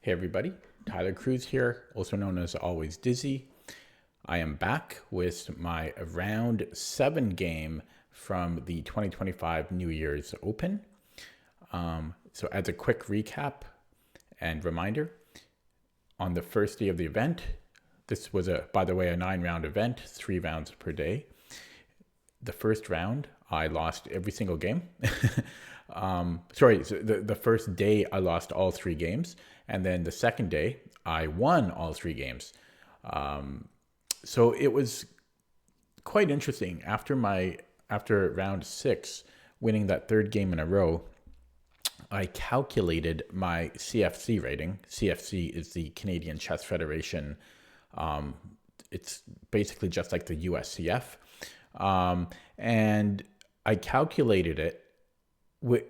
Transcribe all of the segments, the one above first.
Hey everybody, Tyler Cruz here, also known as Always Dizzy. I am back with my round 7 game from the 2025 New Year's Open. So as a quick recap and reminder, on the first day of the event, this was by the way, a 9-round event, 3 rounds per day. The first round, I lost every single game. So the first day I lost all 3 games, and then the second day I won all 3 games. So it was quite interesting. After round 6, winning that third game in a row, I calculated my CFC rating. CFC is the Canadian Chess Federation. It's basically just like the USCF. And I calculated it,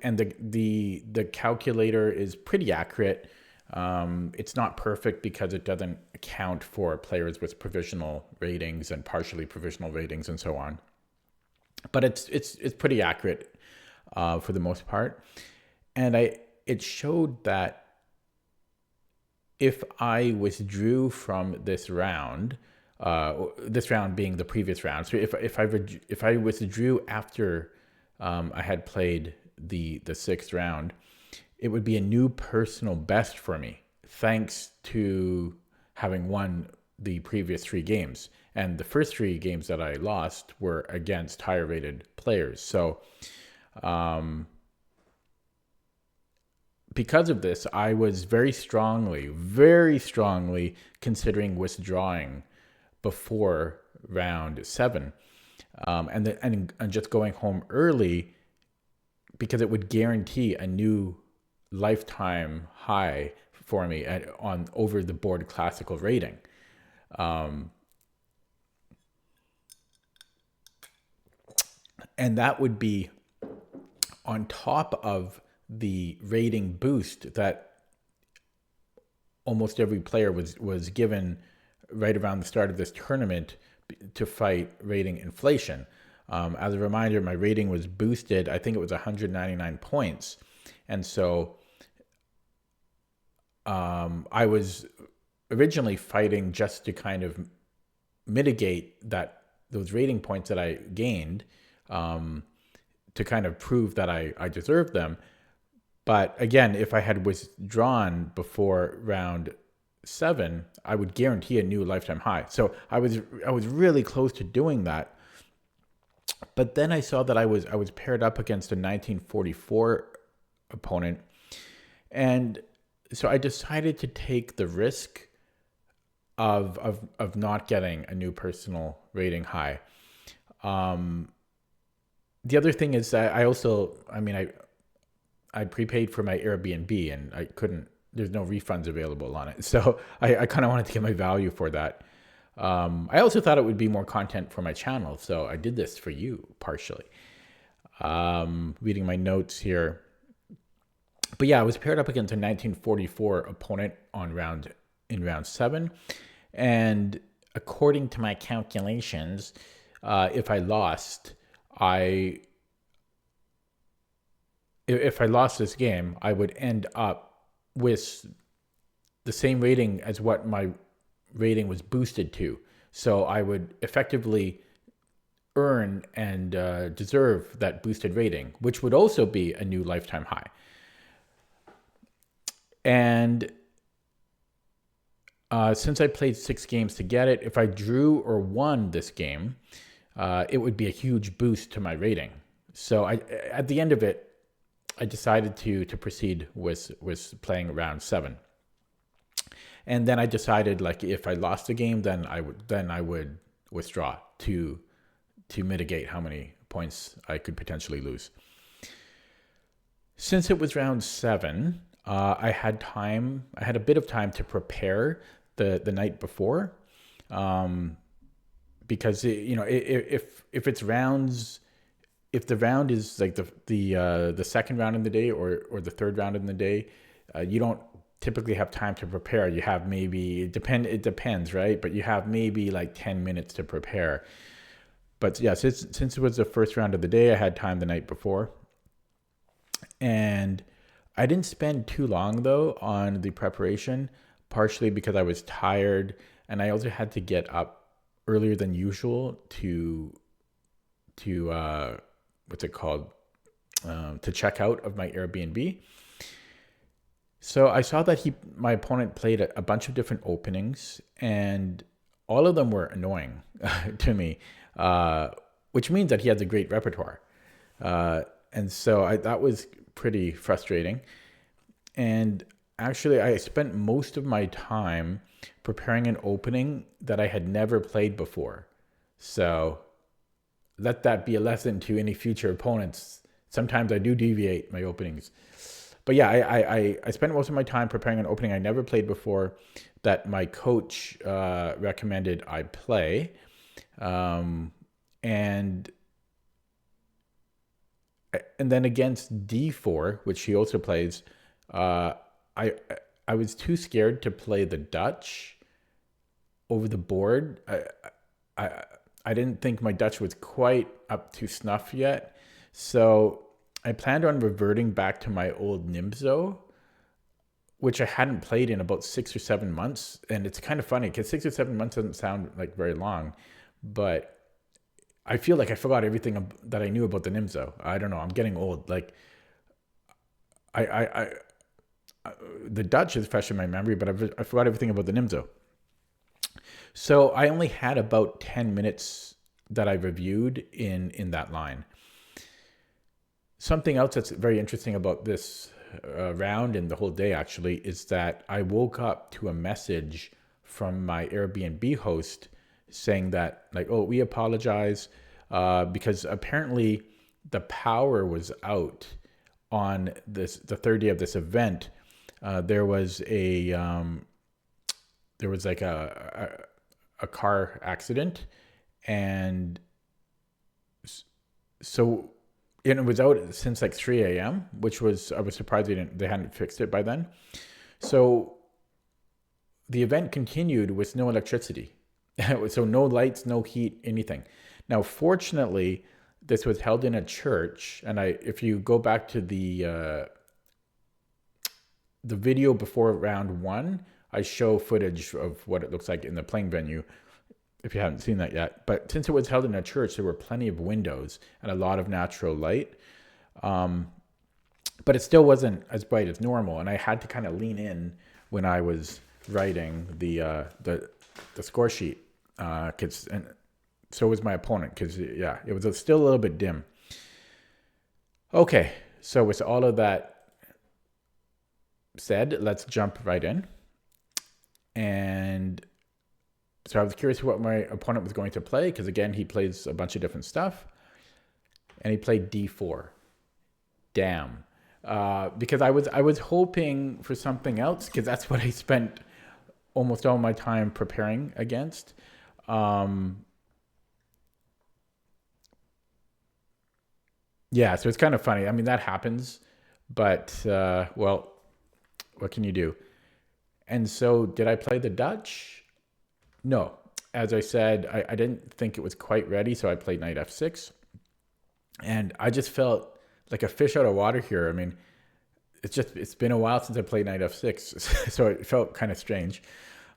and the calculator is pretty accurate. It's not perfect because it doesn't account for players with provisional ratings and partially provisional ratings and so on. But it's pretty accurate for the most part. And it showed that if I withdrew from this round being the previous round, so if I withdrew after I had played the 6th round, it would be a new personal best for me, thanks to having won the previous 3 games. And the first 3 games that I lost were against higher rated players. So because of this, I was very strongly considering withdrawing before round 7, and just going home early, because it would guarantee a new lifetime high for me on over the board classical rating. And that would be on top of the rating boost that almost every player was given right around the start of this tournament to fight rating inflation. As a reminder, my rating was boosted. I think it was 199 points. And so I was originally fighting just to kind of mitigate those rating points that I gained, to kind of prove that I deserved them. But again, if I had withdrawn before round 7, I would guarantee a new lifetime high. So I was really close to doing that. But then I saw that I was paired up against a 1944 opponent, and so I decided to take the risk of not getting a new personal rating high. The other thing is that I prepaid for my Airbnb, and I couldn't. There's no refunds available on it, so I kind of wanted to get my value for that. I also thought it would be more content for my channel, so I did this for you partially. Reading my notes here, but yeah, I was paired up against a 1944 opponent in round 7, and according to my calculations, if I lost this game, I would end up with the same rating as what my rating was boosted to. So I would effectively earn and deserve that boosted rating, which would also be a new lifetime high. And since I played 6 games to get it, if I drew or won this game, it would be a huge boost to my rating. So at the end of it, I decided to proceed with playing round 7. And then I decided, like, if I lost the game, then I would withdraw to mitigate how many points I could potentially lose. Since it was round 7, I had a bit of time to prepare the night before, because if it's rounds. If the round is like the second round in the day or the third round in the day, you don't typically have time to prepare. You have maybe it depends, right? But you have maybe like 10 minutes to prepare. But yeah, since it was the first round of the day, I had time the night before, and I didn't spend too long though on the preparation, partially because I was tired and I also had to get up earlier than usual to what's it called, to check out of my Airbnb. So I saw that my opponent played a bunch of different openings, and all of them were annoying to me, which means that he has a great repertoire. And so that was pretty frustrating. And actually, I spent most of my time preparing an opening that I had never played before. So let that be a lesson to any future opponents. Sometimes I do deviate my openings. But yeah, I spent most of my time preparing an opening I never played before that my coach recommended I play. And then against D4, which he also plays, I was too scared to play the Dutch over the board. I didn't think my Dutch was quite up to snuff yet, so I planned on reverting back to my old Nimzo, which I hadn't played in about 6 or 7 months. And it's kind of funny because 6 or 7 months doesn't sound like very long, but I feel like I forgot everything that I knew about the Nimzo. I don't know. I'm getting old. Like I the Dutch is fresh in my memory, but I forgot everything about the Nimzo. So I only had about 10 minutes that I reviewed in that line. Something else that's very interesting about this round and the whole day actually is that I woke up to a message from my Airbnb host saying that, like, oh, we apologize because apparently the power was out on the third day of this event. There was like a car accident, and so it was out since like 3 a.m., which was, I was surprised they hadn't fixed it by then. So the event continued with no electricity. So no lights, no heat, anything. Now, fortunately, this was held in a church, and if you go back to the video before round one, I show footage of what it looks like in the playing venue, if you haven't seen that yet. But since it was held in a church, there were plenty of windows and a lot of natural light. But it still wasn't as bright as normal, and I had to kind of lean in when I was writing the score sheet. And so was my opponent, because yeah, it was still a little bit dim. Okay, so with all of that said, let's jump right in. And so I was curious what my opponent was going to play, because again, he plays a bunch of different stuff. And he played D4. Damn. Because I was hoping for something else, because that's what I spent almost all my time preparing against. Yeah, so it's kind of funny. I mean, that happens, but well, what can you do? And so did I play the Dutch? No. As I said, I didn't think it was quite ready, so I played knight f6. And I just felt like a fish out of water here. I mean, it's been a while since I played knight f6, so it felt kind of strange.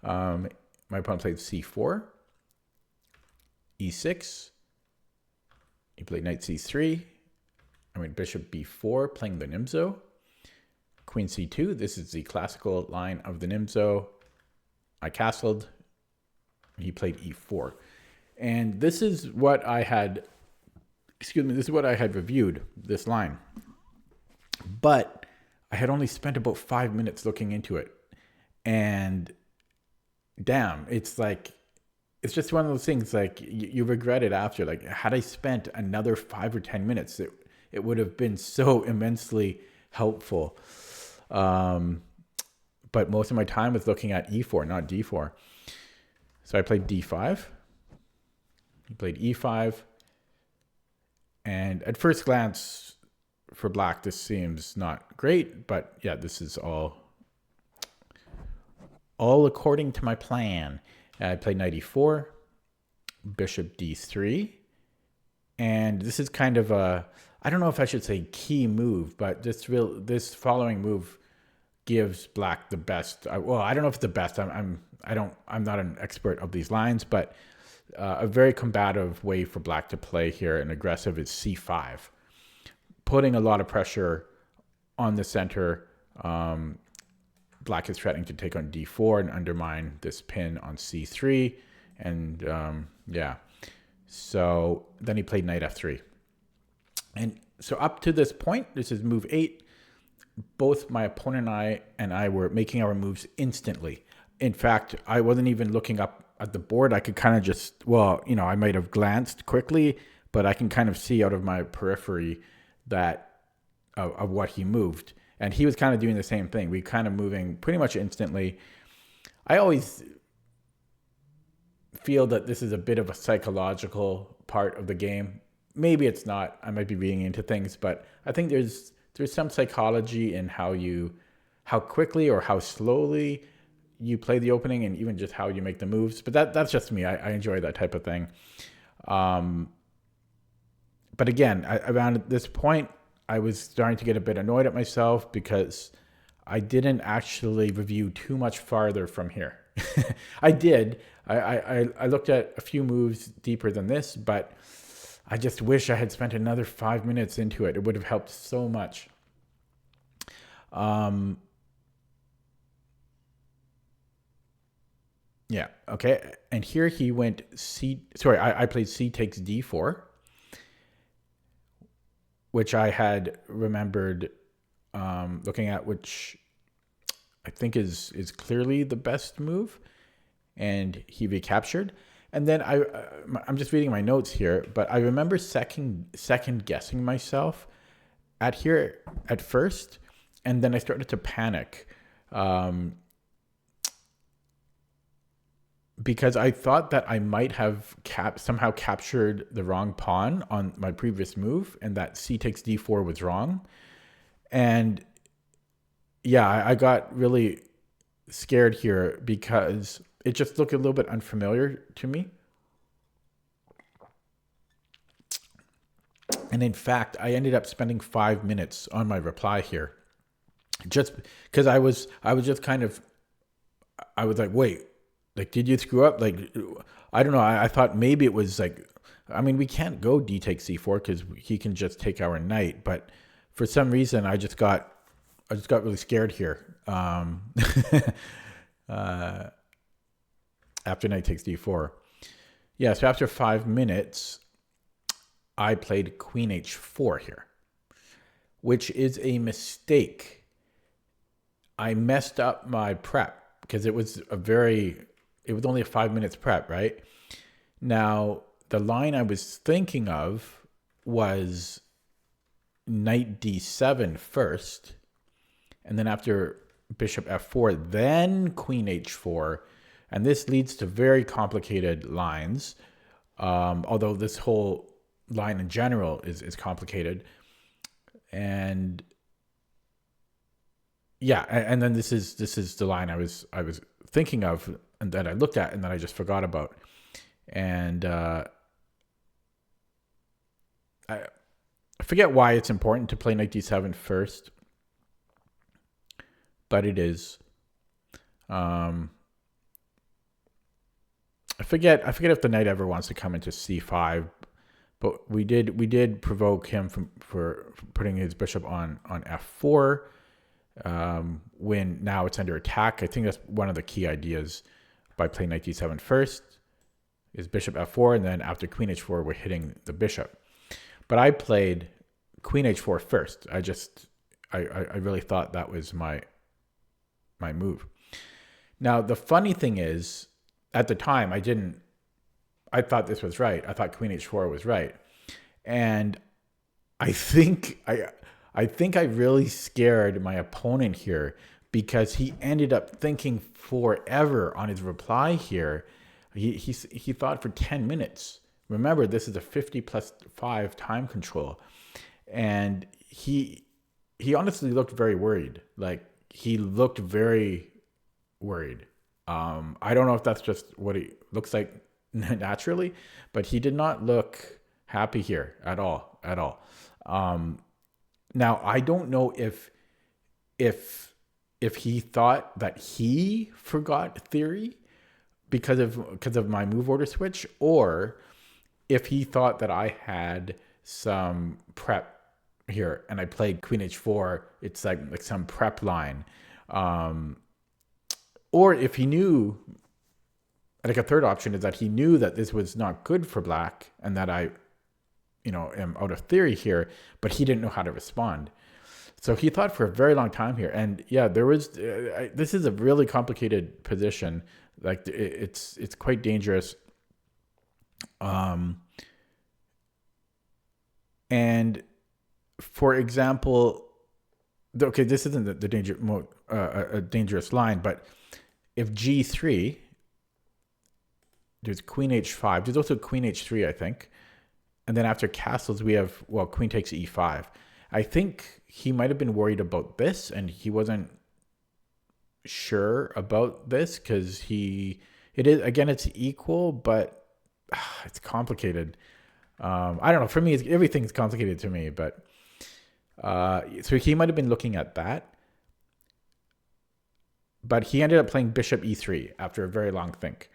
My opponent played c4, e6. He played knight c3. I went bishop b4, playing the Nimzo. Queen c2. This is the classical line of the Nimzo. I castled. He played e4. And this is what I had, this is what I had reviewed, this line. But I had only spent about 5 minutes looking into it. And damn, it's just one of those things, like you regret it after. Like, had I spent another 5 or 10 minutes, it would have been so immensely helpful. But most of my time was looking at e4, not d4. So I played d5. He played e5. And at first glance, for black, this seems not great. But yeah, this is all according to my plan. I played knight e4, bishop d3. And this is kind of I don't know if I should say key move, but this following move gives black the best. Well, I don't know if it's the best. I'm not an expert of these lines, but a very combative way for black to play here and aggressive is c5, putting a lot of pressure on the center. Black is threatening to take on d4 and undermine this pin on c3, and yeah. So then he played knight f3. And so up to this point, this is move 8. Both my opponent and I were making our moves instantly. In fact, I wasn't even looking up at the board. I could kind of just, well, I might have glanced quickly, but I can kind of see out of my periphery that of what he moved. And he was kind of doing the same thing. We kind of moving pretty much instantly. I always feel that this is a bit of a psychological part of the game. Maybe it's not. I might be reading into things, but I think there's some psychology in how quickly or how slowly you play the opening, and even just how you make the moves. But that's just me. I enjoy that type of thing. But again, around this point, I was starting to get a bit annoyed at myself because I didn't actually review too much farther from here. I did. I looked at a few moves deeper than this, but I just wish I had spent another 5 minutes into it. It would have helped so much. Yeah, okay. And here he went I played c takes d4, which I had remembered looking at, which I think is clearly the best move, and he recaptured. And then I'm just reading my notes here, but I remember second guessing myself at first, and then I started to panic because I thought that I might have somehow captured the wrong pawn on my previous move, and that c takes d4 was wrong. And yeah, I got really scared here because it just looked a little bit unfamiliar to me. And in fact, I ended up spending 5 minutes on my reply here, just because I was just kind of, I was like, wait, like, did you screw up? Like, I don't know. I thought maybe it was like, I mean, we can't go d takes c4 because he can just take our knight. But for some reason, I just got really scared here. After knight takes d4. Yeah, so after 5 minutes, I played queen h4 here, which is a mistake. I messed up my prep because it was only a 5 minutes prep, right? Now, the line I was thinking of was knight d7 first, and then after bishop f4, then queen h4. And this leads to very complicated lines, although this whole line in general is complicated. And yeah, and then this is the line I was thinking of, and that I looked at, and then I just forgot about. And I forget why it's important to play knight d7 first, but it is. I forget if the knight ever wants to come into c5, but we did provoke him for putting his bishop on f4 when now it's under attack. I think that's one of the key ideas by playing knight d7 first is bishop f4, and then after queen h4 we're hitting the bishop. But I played queen h4 first. I really thought that was my move. Now the funny thing is, at the time, I thought this was right. I thought queen h4 was right. And I think I really scared my opponent here because he ended up thinking forever on his reply here. He thought for 10 minutes. Remember, this is a 50+5 time control. And he honestly looked very worried. Like, he looked very worried. I don't know if that's just what he looks like naturally, but he did not look happy here at all. Now I don't know if if he thought that he forgot theory because of my move order switch, or if he thought that I had some prep here and I played Queen H4, it's like some prep line. Or if he knew, like a third option is that he knew that this was not good for black and that I, am out of theory here, but he didn't know how to respond. So he thought for a very long time here. And yeah, there was, this is a really complicated position. Like it's quite dangerous. And for example, okay, this isn't the danger a dangerous line, but if G3, there's Queen H5. There's also Queen H3, I think. And then after castles, we have, well, Queen takes E5. I think he might have been worried about this, and he wasn't sure about this because it is, again, it's equal, but it's complicated. I don't know. For me, everything's complicated to me, but so he might have been looking at that. But he ended up playing Bishop E3 after a very long think.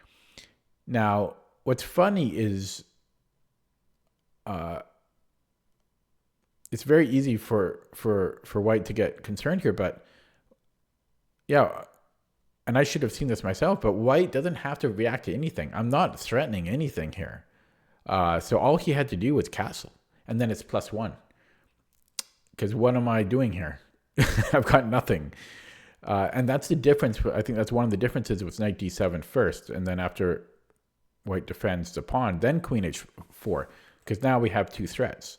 Now, what's funny is it's very easy for white to get concerned here, but yeah, and I should have seen this myself, but white doesn't have to react to anything. I'm not threatening anything here. So all he had to do was castle, and then it's +1. Because what am I doing here? I've got nothing. And that's the difference. I think that's one of the differences with knight d7 first, and then after white defends the pawn, then queen h4, because now we have two threats.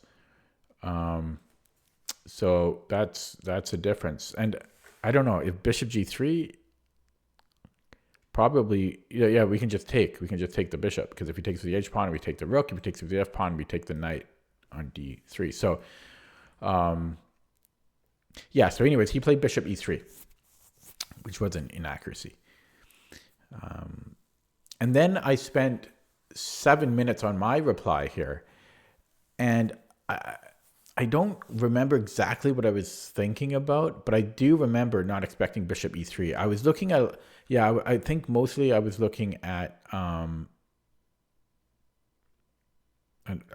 So that's a difference. And I don't know if bishop g3, probably, yeah, we can just take the bishop, because if he takes the h pawn, we take the rook. If he takes the f pawn, we take the knight on d3. So yeah, so anyways, he played bishop e3, which was an inaccuracy. And then I spent 7 minutes on my reply here, and I don't remember exactly what I was thinking about, but I do remember not expecting bishop e3. I was looking at, I think mostly I was looking at, I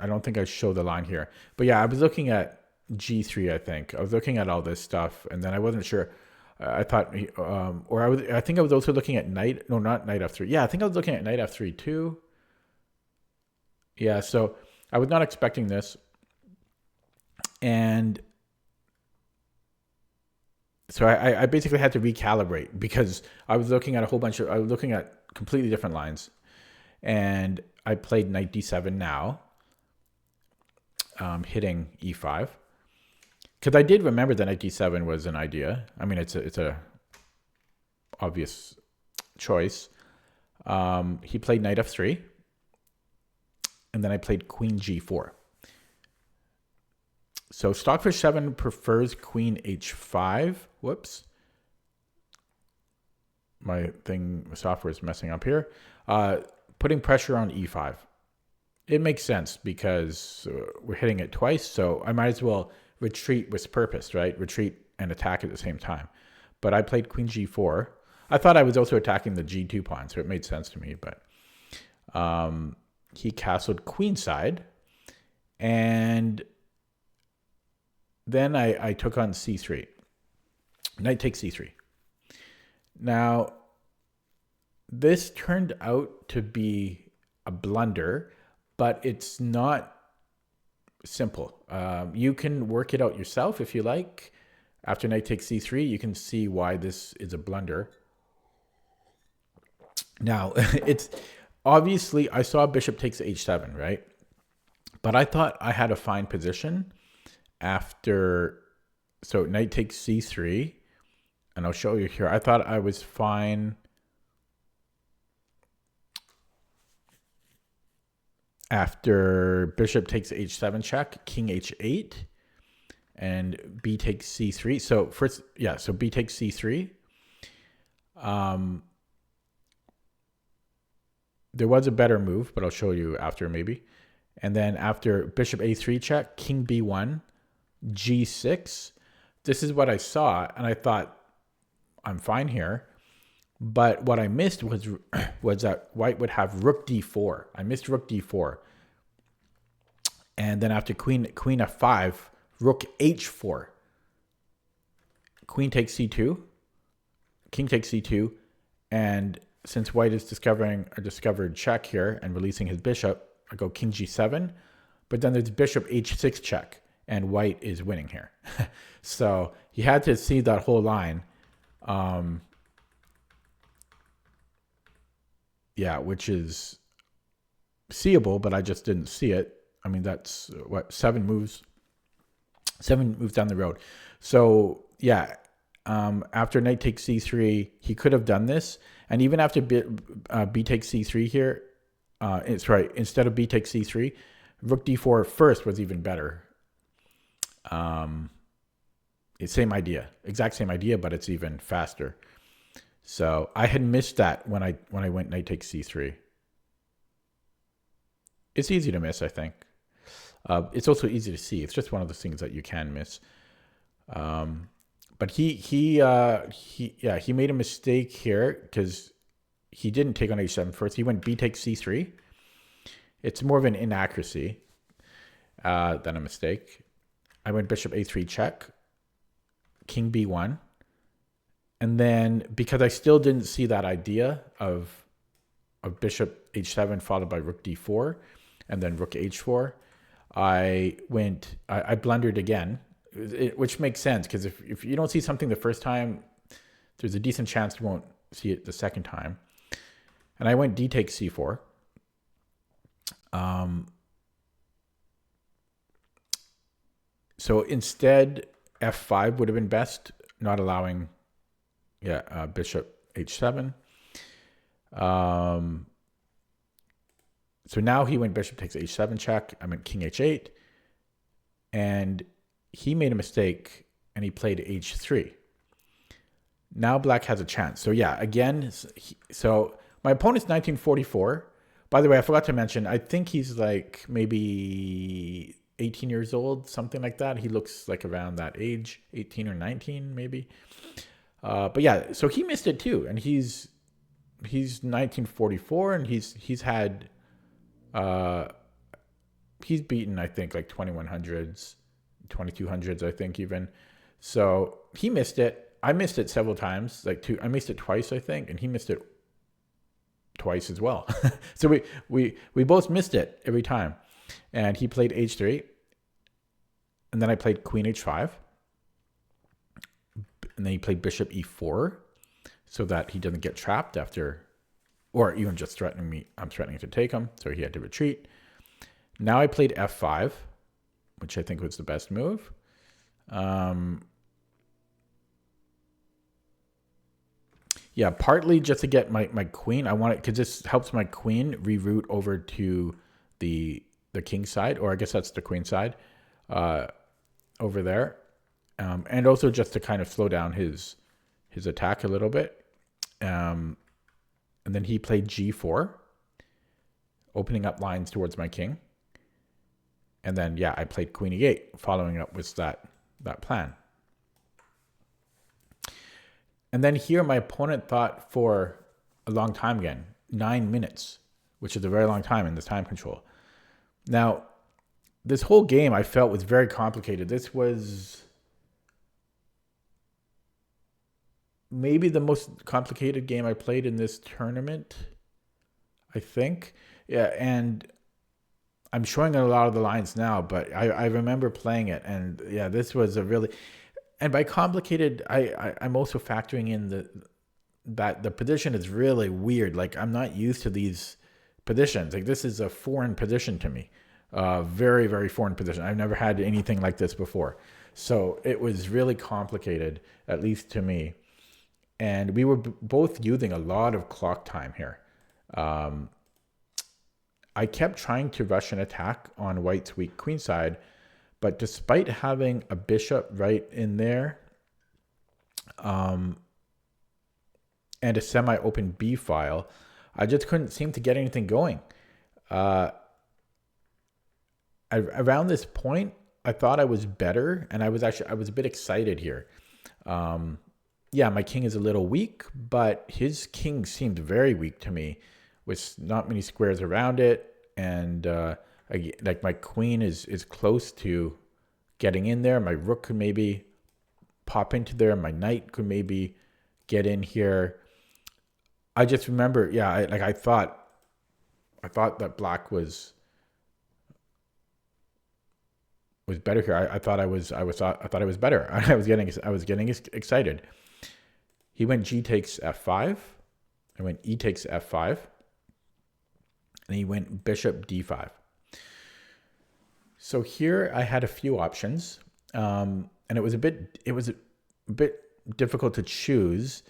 don't think I show the line here, but yeah, I was looking at g3, I think. I was looking at all this stuff, and then I wasn't sure. I thought, I think I was also looking at knight, no, not knight f3. Yeah, I think I was looking at knight f3 too. Yeah, so I was not expecting this. And so I basically had to recalibrate, because I was looking at I was looking at completely different lines. And I played knight d7 now, hitting e5. Because I did remember that knight d7 was an idea. I mean, it's a obvious choice. He played knight f3, and then I played queen g4. So Stockfish 7 prefers queen h5. Whoops. My software is messing up here. Putting pressure on e5. It makes sense because we're hitting it twice, so I might as well retreat with purpose, right? Retreat and attack at the same time. But I played queen g4. I thought I was also attacking the g2 pawn, so it made sense to me. But he castled queenside, and then I took on c3. Knight takes c3. Now, this turned out to be a blunder, but it's not simple. You can work it out yourself if you like. After knight takes c3, you can see why this is a blunder. Now, it's obviously, I saw bishop takes h7, right? But I thought I had a fine position after, so knight takes c3, and I'll show you here. I thought I was fine after bishop takes h7 check, king h8, and b takes c3. So first, yeah, so b takes c3. There was a better move, but I'll show you after maybe. And then after bishop a3 check, king b1, g6. This is what I saw, and I thought, I'm fine here. But what I missed was that white would have rook d4. I missed rook d4. And then after queen f5, rook h4. Queen takes c2. King takes c2. And since white is discovering a discovered check here and releasing his bishop, I go king g7. But then there's bishop h6 check, and white is winning here. So he had to see that whole line. Yeah, which is seeable, but I just didn't see it. I mean, that's what, 7 moves down the road. So yeah, after knight takes c3, he could have done this. And even after b takes c3 here, it's right, instead of b takes c3, rook d4 first was even better. It's same idea, exact same idea, but it's even faster. So I had missed that when I went knight takes c3. It's easy to miss, I think. It's also easy to see. It's just one of the things that you can miss. But he made a mistake here because he didn't take on h7 first. He went b takes c3. It's more of an inaccuracy than a mistake. I went bishop a3 check, king b1. And then because I still didn't see that idea of bishop h7 followed by rook d4 and then rook h4, I blundered again, which makes sense because if you don't see something the first time, there's a decent chance you won't see it the second time. And I went d takes c4. So instead, f5 would have been best, not allowing bishop h7. So now he went bishop takes h7 check. I went king h8. And he made a mistake and he played h3. Now black has a chance. So yeah, again, so my opponent's 1944. By the way, I forgot to mention, I think he's like maybe 18 years old, something like that. He looks like around that age, 18 or 19 maybe. But yeah, so he missed it too, and he's 1944, and he's had he's beaten, I think, like 2100s, 2200s, I think even. So he missed it. I missed it several times, I missed it twice, I think, and he missed it twice as well. So we both missed it every time. And he played h3, and then I played queen h5. And then he played bishop e4 so that he doesn't get trapped after, or even just threatening me. I'm threatening to take him, so he had to retreat. Now I played f5, which I think was the best move. Yeah, partly just to get my queen. I want it because this helps my queen reroute over to the king side, or I guess that's the queen side over there. And also just to kind of slow down his attack a little bit. And then he played g4, opening up lines towards my king. And then, yeah, I played queen e8, following up with that plan. And then here my opponent thought for a long time again, 9 minutes, which is a very long time in this time control. Now, this whole game I felt was very complicated. This was maybe the most complicated game I played in this tournament, I think. Yeah, and I'm showing a lot of the lines now, but I remember playing it, and yeah, this was a really, and by complicated, I'm also factoring in that the position is really weird. Like, I'm not used to these positions. Like, this is a foreign position to me. Very, very foreign position. I've never had anything like this before. So it was really complicated, at least to me. And we were both using a lot of clock time here. I kept trying to rush an attack on white's weak queen side, but despite having a bishop right in there, and a semi-open B file, I just couldn't seem to get anything going. Around this point, I thought I was better, and I was a bit excited here. Yeah, my king is a little weak, but his king seemed very weak to me, with not many squares around it, and like my queen is close to getting in there. My rook could maybe pop into there. My knight could maybe get in here. I just remember, yeah, I thought that black was better here. I thought I was better. I was getting excited. He went G takes F5. I went E takes F5. And he went bishop D5. So here I had a few options, and it was a bit difficult to choose.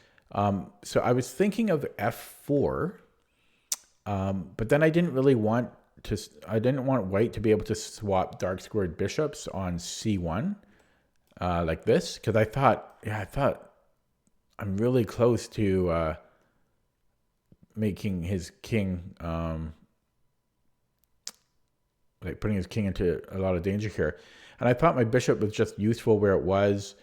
So I was thinking of F4, but then I didn't want white to be able to swap dark squared bishops on C1 like this, because I thought I'm really close to making his king, like putting his king into a lot of danger here. And I thought my bishop was just useful where it was,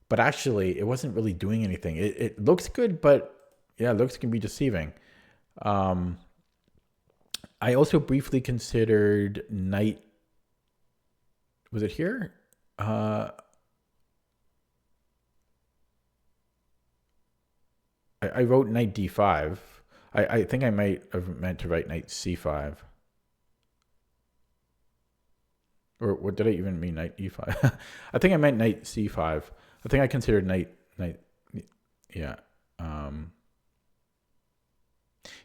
but actually it wasn't really doing anything. It looks good, but yeah, looks can be deceiving. I also briefly considered knight. Was it here? I wrote knight d5. I think I might have meant to write knight c5. Or what did I even mean, knight e5? I think I meant knight c5. I think I considered knight, yeah.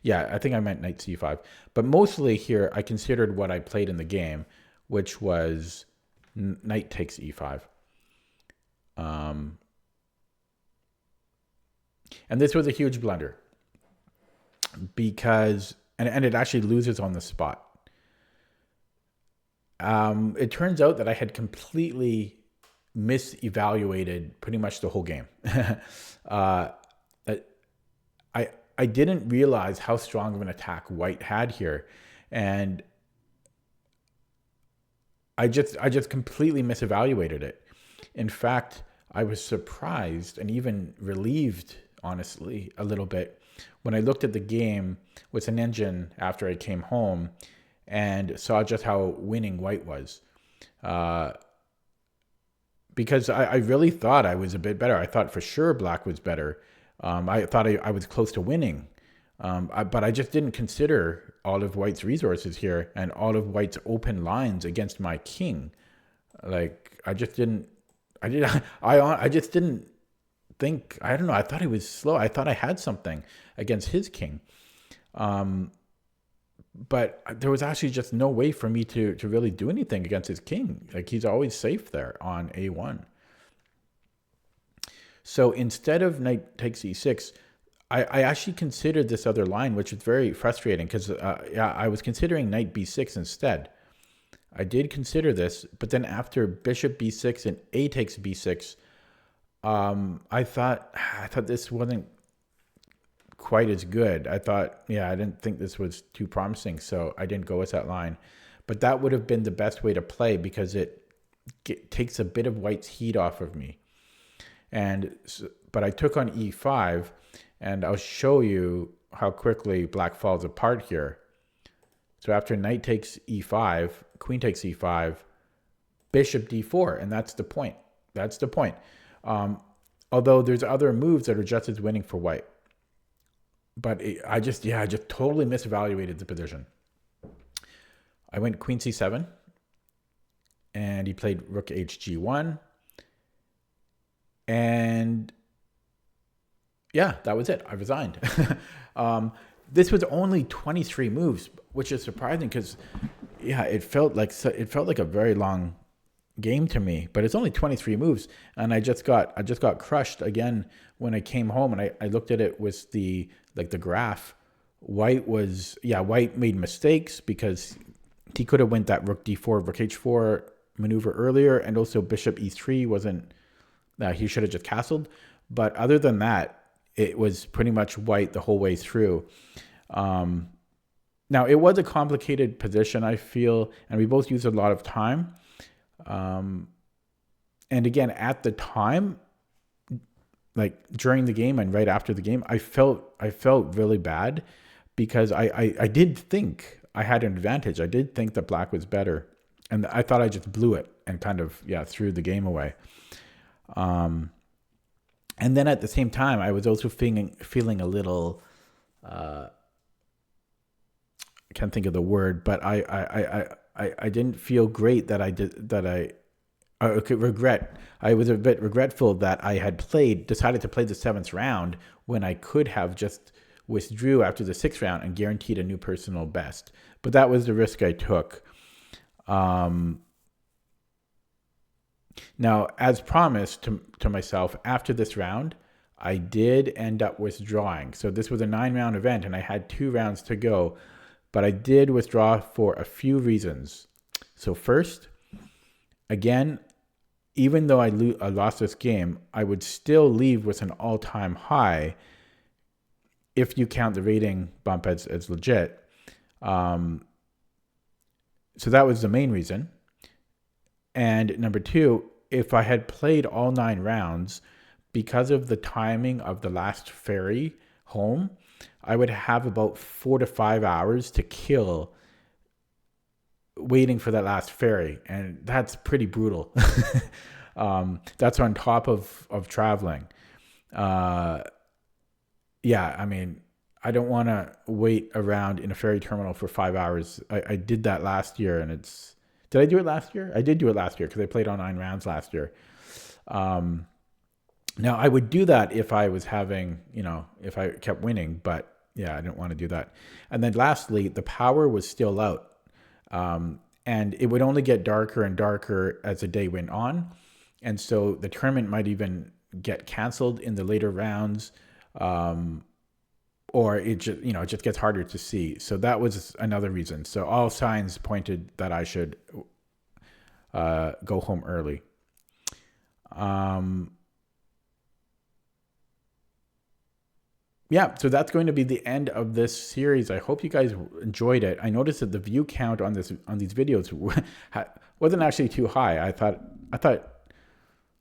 Yeah, I think I meant knight c5. But mostly here, I considered what I played in the game, which was knight takes e5. And this was a huge blunder because, and it actually loses on the spot. It turns out that I had completely misevaluated pretty much the whole game. I didn't realize how strong of an attack white had here, and I just completely misevaluated it. In fact, I was surprised and even relieved, honestly, a little bit when I looked at the game with an engine after I came home and saw just how winning white was. Because I really thought I was a bit better. I thought for sure black was better. I thought I was close to winning. But I just didn't consider all of white's resources here and all of white's open lines against my king. Like, I just didn't think, I don't know, I thought he was slow. I thought I had something against his king. But there was actually just no way for me to really do anything against his king. Like, he's always safe there on A1. So instead of knight takes E6, I actually considered this other line, which is very frustrating because yeah, I was considering knight B6 instead. I did consider this, but then after bishop B6 and A takes B6, I thought this wasn't quite as good. I thought, yeah, I didn't think this was too promising, so I didn't go with that line. But that would have been the best way to play because it takes a bit of white's heat off of me. But I took on E5, and I'll show you how quickly black falls apart here. So after knight takes E5, queen takes E5, bishop D4, and that's the point. That's the point. Although there's other moves that are just as winning for white. But I just totally misevaluated the position. I went queen C7, and he played rook HG1. And yeah, that was it. I resigned. This was only 23 moves, which is surprising because, yeah, it felt like a very long game to me. But it's only 23 moves, and I just got crushed again when I came home and I looked at it with the graph. White made mistakes because he could have went that rook D4, rook H4 maneuver earlier, and also bishop E3 wasn't. He should have just castled. But other than that, it was pretty much white the whole way through. Now, it was a complicated position, I feel, and we both used a lot of time. And again, at the time, like during the game and right after the game, I felt really bad because I did think I had an advantage. I did think that black was better, and I thought I just blew it and kind of threw the game away. And then at the same time, I was also feeling a little. I can't think of the word, but I didn't feel great that I did that I could regret. I was a bit regretful that I had decided to play the 7th round when I could have just withdrew after the 6th round and guaranteed a new personal best. But that was the risk I took. Now, as promised to myself, after this round, I did end up withdrawing. So this was a 9-round event, and I had 2 rounds to go. But I did withdraw for a few reasons. So first, again, even though I lost this game, I would still leave with an all-time high if you count the rating bump as legit. So that was the main reason. And number 2, if I had played all 9 rounds, because of the timing of the last ferry home, I would have about 4 to 5 hours to kill waiting for that last ferry. And that's pretty brutal. That's on top of traveling. I mean, I don't want to wait around in a ferry terminal for 5 hours. I did that last year, and did I do it last year? I did do it last year because I played all 9 rounds last year. Now, I would do that if I was having, if I kept winning, but I didn't want to do that. And then lastly, the power was still out. And it would only get darker and darker as the day went on. And so the tournament might even get canceled in the later rounds, or it just gets harder to see. So that was another reason. So all signs pointed that I should go home early. So that's going to be the end of this series. I hope you guys enjoyed it. I noticed that the view count on these videos wasn't actually too high. I thought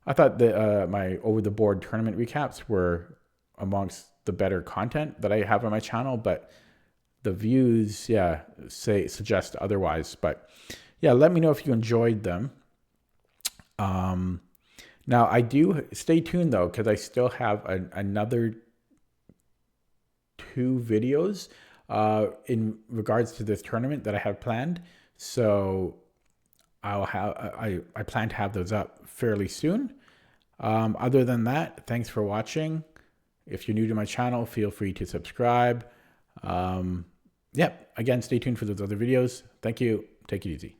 that my over the board tournament recaps were amongst the better content that I have on my channel, but the views suggest otherwise. But let me know if you enjoyed them. Now I do stay tuned though, because I still have another 2 videos in regards to this tournament that I have planned. So I plan to have those up fairly soon. Other than that, thanks for watching. If you're new to my channel, feel free to subscribe. Again, stay tuned for those other videos. Thank you. Take it easy.